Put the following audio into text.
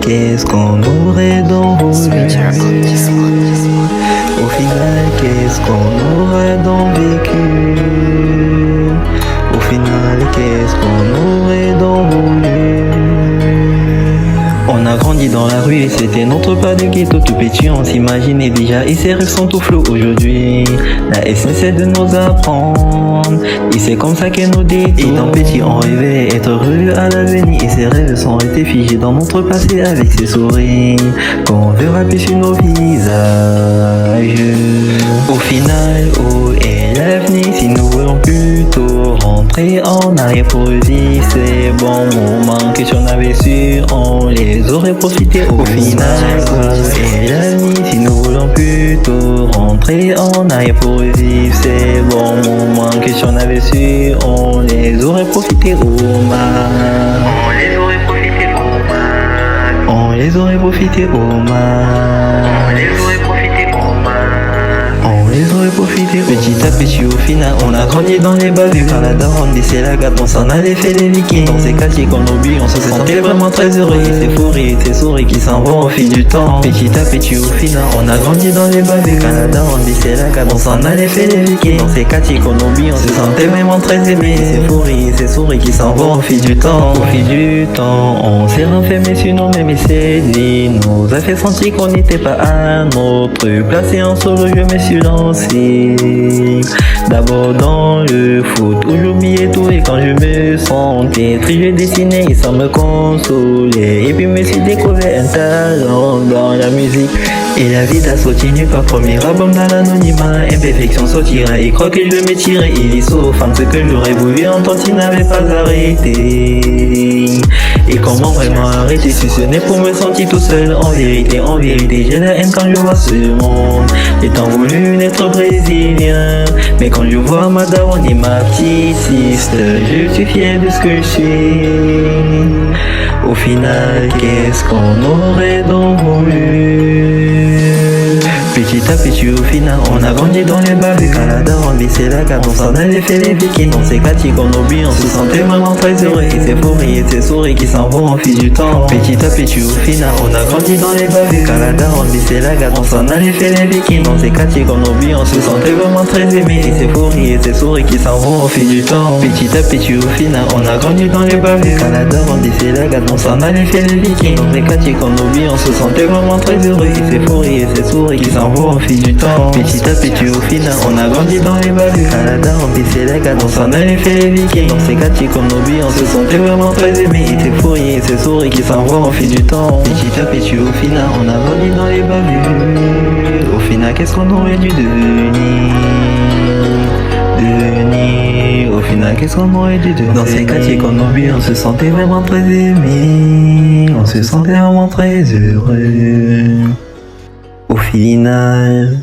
qu'est-ce qu'on aurait donc voulu? Au final, qu'est-ce qu'on aurait donc vécu? Au final, qu'est-ce qu'on aurait donc voulu? On a grandi dans la rue et c'était notre pas de ghetto tout petit, on s'imaginait déjà et ses rêves sont tout flous aujourd'hui. La S essaie de nous apprendre et c'est comme ça qu'elle nous détourne. Étant petit on rêvait être revu à l'avenir et ses rêves sont restés figés dans notre passé avec ses sourires qu'on verra plus sur nos visages. Au final, où est l'avenir si nous voulons plutôt rentrer en arrière pour vivre ces bons moments que si on avait su on les aurait profité. Au final, où est l'avenir si nous voulons plutôt rentrer en arrière pour vivre ces bons moments que si on avait su on les aurait profité au max. On les aurait profité au max. On les aurait profité au max. On les aurait profité au max. On les aurait profité petit à petit. Au final on a grandi dans les bavures. Quand la daronne baissait la garde on s'en allait faire des vikings. Dans ces quartiers qu'on oublie on se sentait vraiment très heureux. Et ces fous rires, ces souris qui s'en vont au fil du temps. Petit à petit au final on a grandi dans les bavures. Quand la daronne baissait la garde on s'en allait faire des vikings. Dans ces quartiers qu'on oublie on se sentait vraiment très aimé. Et ces fous rires, ces souris qui s'en vont au fil du temps. Au fil du temps on s'est renfermé sur nous-mêmes et c'est dit nous a fait sentir qu'on n'était pas à notre place. Et en solo je me suis lancé d'abord dans le foot où j'oubliais tout et quand je me sentais triste je dessinais et ça me consolait. Et puis me suis découvert un talent dans la musique. Et la vie t'a sauté nulle part, premier album dans l'anonymat. Imperfection sortira et crois que je me tirais. Il est sauf ce que j'aurais voulu entendre s'il n'avait pas arrêté. Et comment vraiment arrêter si ce n'est pour me sentir tout seul? En vérité, j'ai la haine quand je vois ce monde. J'ai tant voulu être brésilien, mais quand je vois ma daronne et ma petite sister, je suis fier de ce que je suis. Au final, qu'est-ce qu'on aurait donc voulu? Petit à petit au final on a grandi dans les bavures. Quand la daronne baissait la garde on s'en allait faire les vikings. Dans ces quartiers qu'on oublie on se sentait vraiment très heureux. Et ces fous rires et ces souris qui s'en vont au fil du temps. Petit à petit au final on a grandi dans les bavures. Quand la daronne baissait la garde on s'en allait faire les vikings. Dans ces quartiers qu'on oublie on se sentait vraiment très aimé. Et ces fous rires et ces souris qui s'en vont au fil du temps. Petit à petit au final on a grandi dans les bavures. Quand la daronne baissait la garde on s'en allait faire les vikings. Dans ces quartiers qu'on oublie on se sentait vraiment très heureux. Et ces fous rires et ces souris qui s'en vont au fil du temps. Petit à petit au final on a grandi dans les bavures. Quand la daronne baissait la garde on s'en allait faire les vikings. Dans ces quartiers qu'on oublie on se sentait vraiment très aimé. Et ces fous rires et ces souris qui s'en vont au fil du temps. Petit à petit au final on a grandi dans les bavures. Au final qu'est-ce qu'on aurait dû devenir? Au final qu'est-ce qu'on aurait dû devenir? Dans ces quartiers qu'on oublie on se sentait vraiment très aimé. On se sentait vraiment très heureux. Au final